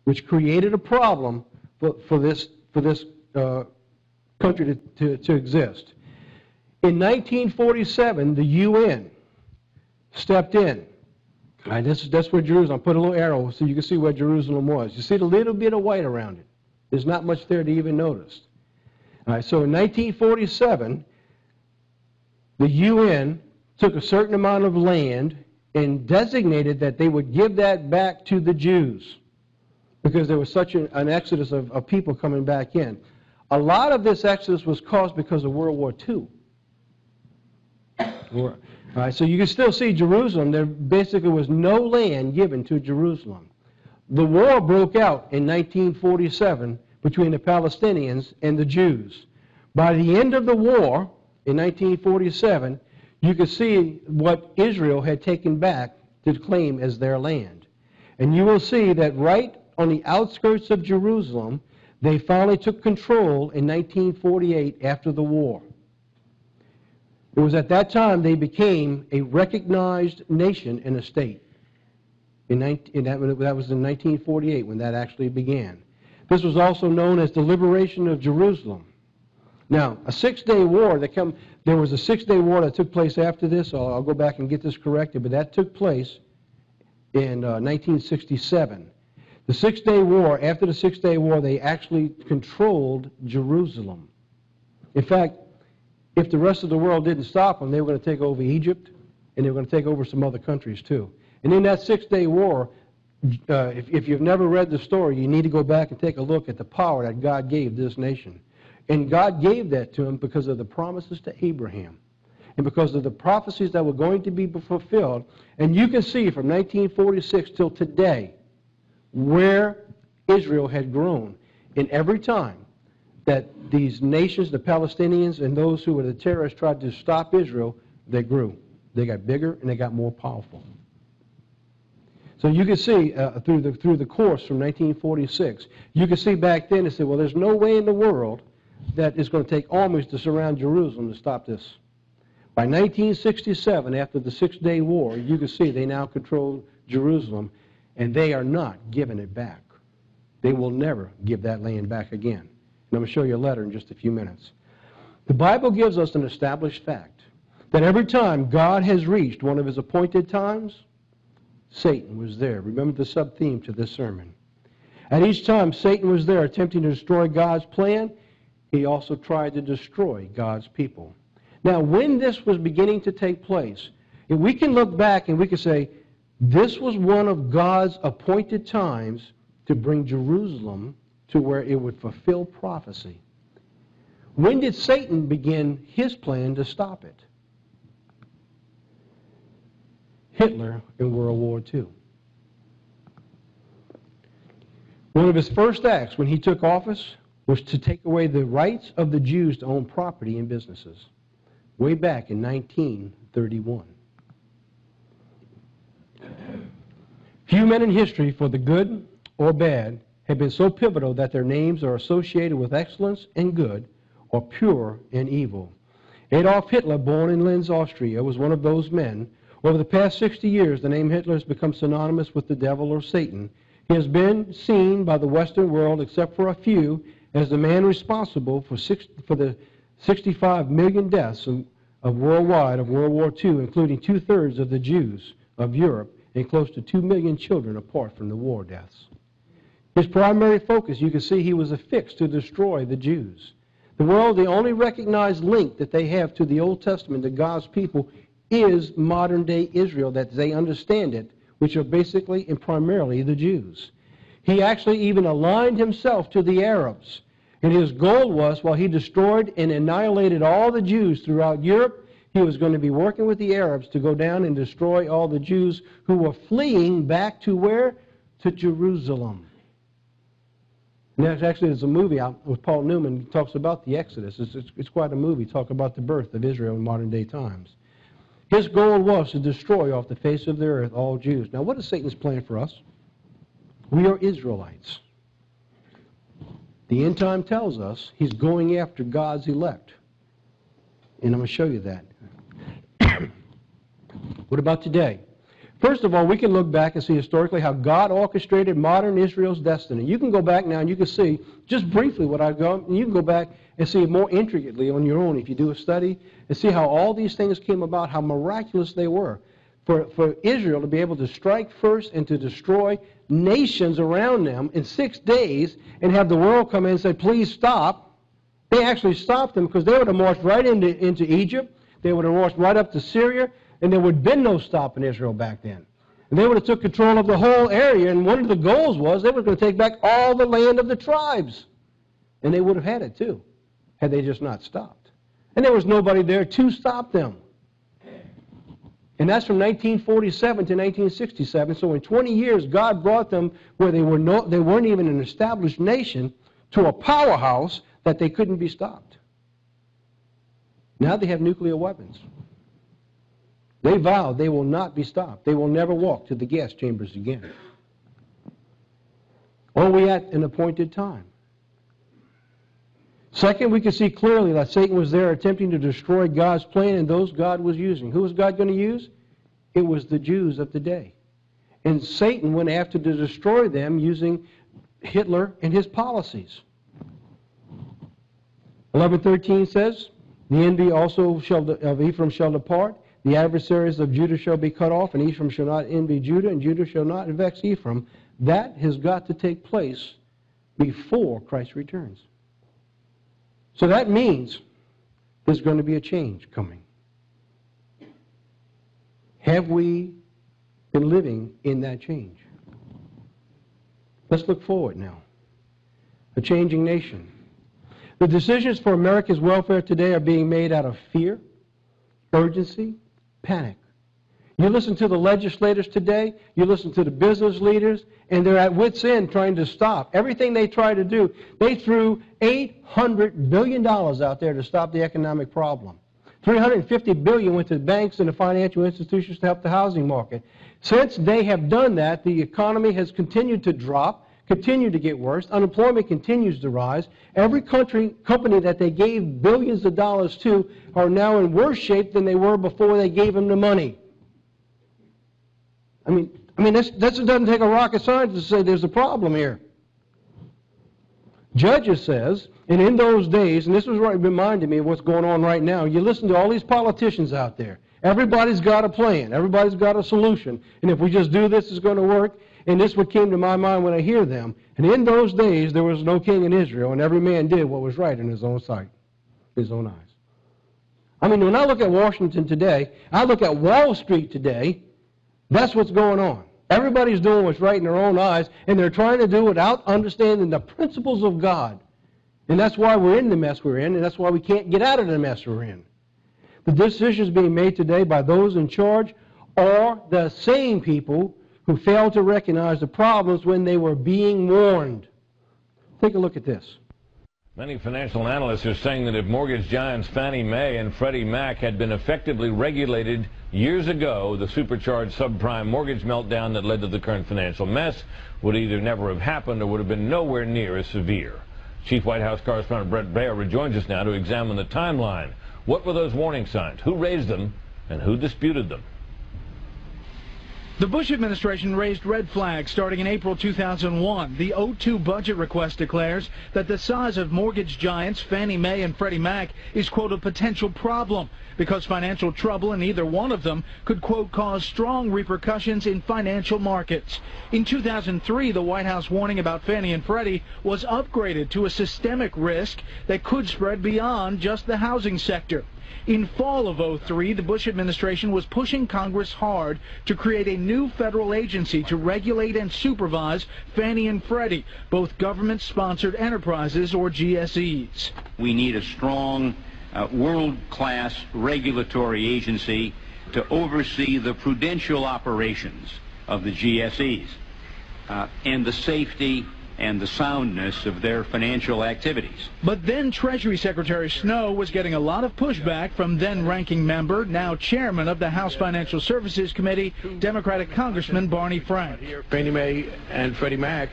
which created a problem for this country to exist. In 1947, the UN stepped in. All right, that's where Jerusalem, put a little arrow so you can see where Jerusalem was. You see the little bit of white around it. There's not much there to even notice. All right, so in 1947, the UN took a certain amount of land and designated that they would give that back to the Jews because there was such an exodus of people coming back in. A lot of this exodus was caused because of World War II. All right, so you can still see Jerusalem. There basically was no land given to Jerusalem. The war broke out in 1947 between the Palestinians and the Jews. By the end of the war, in 1947, you could see what Israel had taken back to claim as their land. And you will see that right on the outskirts of Jerusalem, they finally took control in 1948 after the war. It was at that time they became a recognized nation and a state. That was in 1948 when that actually began. This was also known as the liberation of Jerusalem. Now, a six-day war there was a six-day war that took place after this. So I'll go back and get this corrected, but that took place in 1967. The Six-Day War, after the Six-Day War, they actually controlled Jerusalem. In fact, if the rest of the world didn't stop them, they were going to take over Egypt, and they were going to take over some other countries too. And in that Six-Day War, if you've never read the story, you need to go back and take a look at the power that God gave this nation. And God gave that to him because of the promises to Abraham and because of the prophecies that were going to be fulfilled. And you can see from 1946 till today where Israel had grown. And every time that these nations, the Palestinians and those who were the terrorists, tried to stop Israel, they grew. They got bigger and they got more powerful. So you can see through the course from 1946, you can see back then they said, well, there's no way in the world that it's going to take armies to surround Jerusalem to stop this. By 1967, after the Six-Day War, you can see they now control Jerusalem, and they are not giving it back. They will never give that land back again. And I'm going to show you a letter in just a few minutes. The Bible gives us an established fact that every time God has reached one of his appointed times, Satan was there. Remember the sub-theme to this sermon. At each time Satan was there attempting to destroy God's plan, he also tried to destroy God's people. Now, when this was beginning to take place, if we can look back and we can say, this was one of God's appointed times to bring Jerusalem to where it would fulfill prophecy. When did Satan begin his plan to stop it? Hitler in World War II. One of his first acts when he took office was to take away the rights of the Jews to own property and businesses, way back in 1931. Few men in history, for the good or bad, have been so pivotal that their names are associated with excellence and good, or pure and evil. Adolf Hitler, born in Linz, Austria, was one of those men. Over the past 60 years, the name Hitler has become synonymous with the devil or Satan. He has been seen by the Western world, except for a few, as the man responsible for the 65 million deaths worldwide of World War II, including two-thirds of the Jews of Europe and close to 2 million children apart from the war deaths. His primary focus, you can see he was affixed to destroy the Jews. The world, the only recognized link that they have to the Old Testament, to God's people, is modern-day Israel, that they understand it, which are basically and primarily the Jews. He actually even aligned himself to the Arabs. And his goal was, while he destroyed and annihilated all the Jews throughout Europe, he was going to be working with the Arabs to go down and destroy all the Jews who were fleeing back to where? To Jerusalem. And there's a movie out with Paul Newman that talks about the Exodus. It's quite a movie, talk about the birth of Israel in modern-day times. His goal was to destroy off the face of the earth all Jews. Now, what is Satan's plan for us? We are Israelites. The end time tells us he's going after God's elect. And I'm going to show you that. What about today? First of all, we can look back and see historically how God orchestrated modern Israel's destiny. You can go back now and you can see, just briefly what I've gone, and you can go back and see it more intricately on your own if you do a study, and see how all these things came about, how miraculous they were. For Israel to be able to strike first and to destroy nations around them in 6 days and have the world come in and say, please stop. They actually stopped them because they would have marched right into Egypt. They would have marched right up to Syria, and there would have been no stopping Israel back then. And they would have took control of the whole area, and one of the goals was they were going to take back all the land of the tribes. And they would have had it too, had they just not stopped. And there was nobody there to stop them. And that's from 1947 to 1967. So in 20 years, God brought them where they weren't even an established nation to a powerhouse that they couldn't be stopped. Now they have nuclear weapons. They vow they will not be stopped. They will never walk to the gas chambers again. Only at an appointed time. Second, we can see clearly that Satan was there attempting to destroy God's plan and those God was using. Who was God going to use? It was the Jews of the day. And Satan went after to destroy them using Hitler and his policies. 11:13 says, the envy also of Ephraim shall depart. The adversaries of Judah shall be cut off, and Ephraim shall not envy Judah, and Judah shall not vex Ephraim. That has got to take place before Christ returns. So that means there's going to be a change coming. Have we been living in that change? Let's look forward now. A changing nation. The decisions for America's welfare today are being made out of fear, urgency, panic. You listen to the legislators today, you listen to the business leaders, and they're at wit's end trying to stop. Everything they try to do, they threw $800 billion out there to stop the economic problem. $350 billion went to banks and the financial institutions to help the housing market. Since they have done that, the economy has continued to drop, continued to get worse. Unemployment continues to rise. Every company that they gave billions of dollars to are now in worse shape than they were before they gave them the money. I mean, that doesn't take a rocket scientist to say there's a problem here. Judges says, and in those days, and this was right reminding me of what's going on right now, you listen to all these politicians out there. Everybody's got a plan. Everybody's got a solution. And if we just do this, it's going to work. And this is what came to my mind when I hear them. And in those days, there was no king in Israel, and every man did what was right in his own sight, his own eyes. I mean, when I look at Washington today, I look at Wall Street today, that's what's going on. Everybody's doing what's right in their own eyes, and they're trying to do it without understanding the principles of God. And that's why we're in the mess we're in, and that's why we can't get out of the mess we're in. The decisions being made today by those in charge are the same people who failed to recognize the problems when they were being warned. Take a look at this. Many financial analysts are saying that if mortgage giants Fannie Mae and Freddie Mac had been effectively regulated years ago, the supercharged subprime mortgage meltdown that led to the current financial mess would either never have happened or would have been nowhere near as severe. Chief White House correspondent Brett Baer rejoins us now to examine the timeline. What were those warning signs? Who raised them and who disputed them? The Bush administration raised red flags starting in April 2001. The 2002 budget request declares that the size of mortgage giants Fannie Mae and Freddie Mac is, quote, a potential problem because financial trouble in either one of them could, quote, cause strong repercussions in financial markets. In 2003, the White House warning about Fannie and Freddie was upgraded to a systemic risk that could spread beyond just the housing sector. In fall of 2003, the Bush administration was pushing Congress hard to create a new federal agency to regulate and supervise Fannie and Freddie, both government-sponsored enterprises or GSEs. We need a strong, world-class regulatory agency to oversee the prudential operations of the GSEs and the safety and the soundness of their financial activities. But then Treasury Secretary Snow was getting a lot of pushback from then-ranking member, now chairman of the House Financial Services Committee, Democratic Congressman Barney Frank. Fannie Mae and Freddie Mac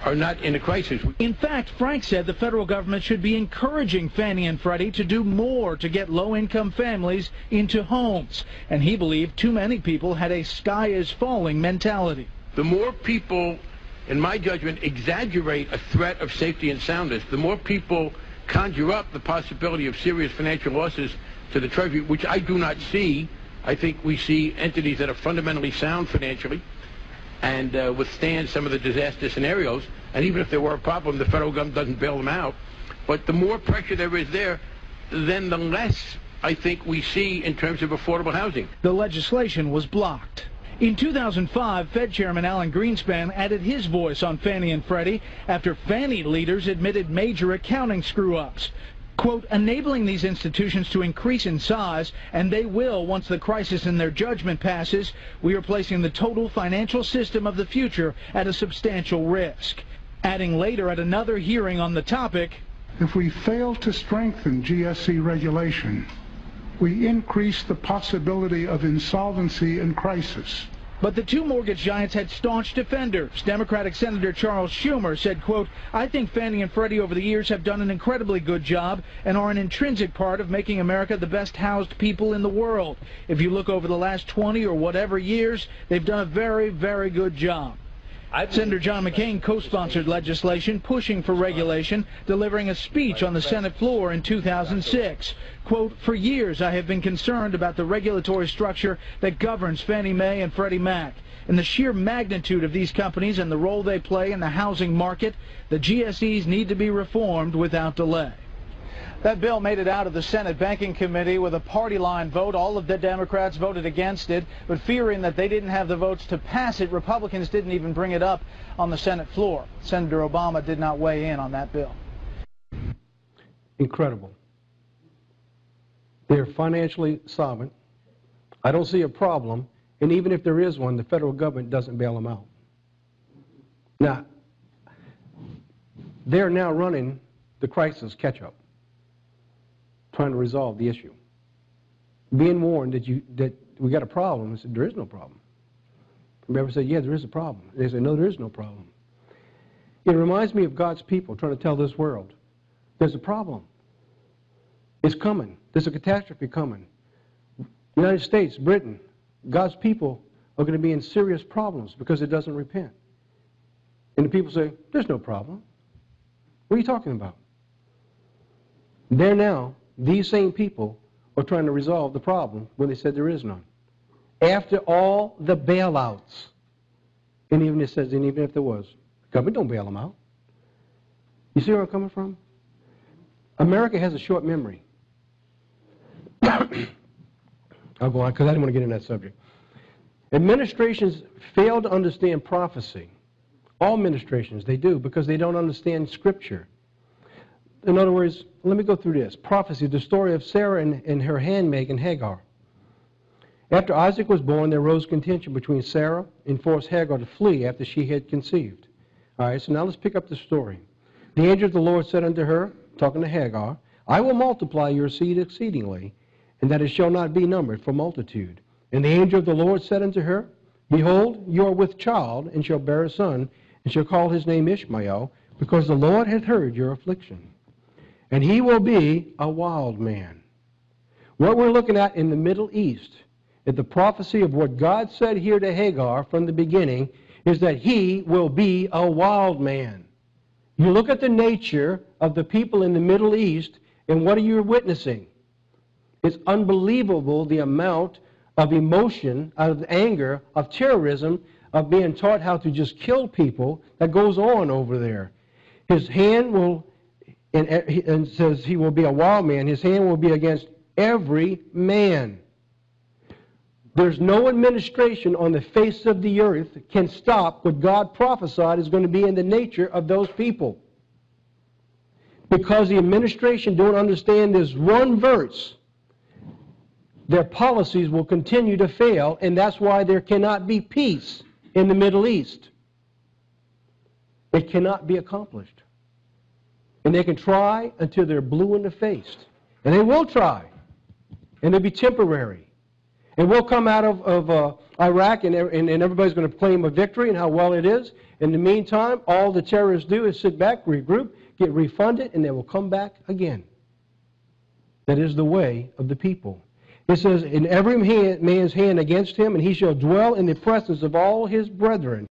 are not in a crisis. In fact, Frank said the federal government should be encouraging Fannie and Freddie to do more to get low-income families into homes. And he believed too many people had a sky-is-falling mentality. The more people, in my judgment, exaggerate a threat of safety and soundness, the more people conjure up the possibility of serious financial losses to the Treasury, which I do not see. I think we see entities that are fundamentally sound financially and withstand some of the disaster scenarios. And even if there were a problem, the federal government doesn't bail them out. But the more pressure there is there, then the less I think we see in terms of affordable housing. The legislation was blocked. In 2005, Fed Chairman Alan Greenspan added his voice on Fannie and Freddie after Fannie leaders admitted major accounting screw-ups. Quote, enabling these institutions to increase in size, and they will once the crisis in their judgment passes, we are placing the total financial system of the future at a substantial risk. Adding later at another hearing on the topic, if we fail to strengthen GSE regulation, we increase the possibility of insolvency and crisis. But the two mortgage giants had staunch defenders. Democratic Senator Charles Schumer said, quote, I think Fannie and Freddie over the years have done an incredibly good job and are an intrinsic part of making America the best housed people in the world. If you look over the last 20 or whatever years, they've done a very, very good job. Senator John McCain co-sponsored legislation pushing for regulation, delivering a speech on the Senate floor in 2006. Quote, for years I have been concerned about the regulatory structure that governs Fannie Mae and Freddie Mac. In the sheer magnitude of these companies and the role they play in the housing market, the GSEs need to be reformed without delay. That bill made it out of the Senate Banking Committee with a party line vote. All of the Democrats voted against it, but fearing that they didn't have the votes to pass it, Republicans didn't even bring it up on the Senate floor. Senator Obama did not weigh in on that bill. Incredible. They're financially solvent. I don't see a problem, and even if there is one, the federal government doesn't bail them out. Now, they're now running the crisis catch-up, trying to resolve the issue. Being warned that we got a problem, I said, there is no problem. Remember, said, yeah, there is a problem. They said, no, there is no problem. It reminds me of God's people trying to tell this world, there's a problem. It's coming. There's a catastrophe coming. United States, Britain, God's people are going to be in serious problems because it doesn't repent. And the people say, there's no problem. What are you talking about? They're now, these same people are trying to resolve the problem when they said there is none. After all the bailouts, and even it says, and even if there was, government don't bail them out. You see where I'm coming from? America has a short memory. I'll go on because I didn't want to get into that subject. Administrations fail to understand prophecy. All administrations, they do, because they don't understand Scripture. In other words, let me go through this. Prophecy, the story of Sarah and her handmaiden Hagar. After Isaac was born, there arose contention between Sarah and forced Hagar to flee after she had conceived. All right, so now let's pick up the story. The angel of the Lord said unto her, talking to Hagar, I will multiply your seed exceedingly, and that it shall not be numbered for multitude. And the angel of the Lord said unto her, Behold, you are with child, and shall bear a son, and shall call his name Ishmael, because the Lord hath heard your affliction. And he will be a wild man. What we're looking at in the Middle East, at the prophecy of what God said here to Hagar from the beginning, is that he will be a wild man. You look at the nature of the people in the Middle East, and what are you witnessing? It's unbelievable the amount of emotion, of anger, of terrorism, of being taught how to just kill people that goes on over there. His hand will, and says he will be a wild man, his hand will be against every man. There's no administration on the face of the earth can stop what God prophesied is going to be in the nature of those people. Because the administration don't understand this one verse, their policies will continue to fail, and that's why there cannot be peace in the Middle East. It cannot be accomplished. And they can try until they're blue in the face. And they will try. And it'll be temporary. And we'll come out of Iraq, and everybody's going to claim a victory and how well it is. In the meantime, all the terrorists do is sit back, regroup, get refunded, and they will come back again. That is the way of the people. It says, in every man's hand against him, and he shall dwell in the presence of all his brethren.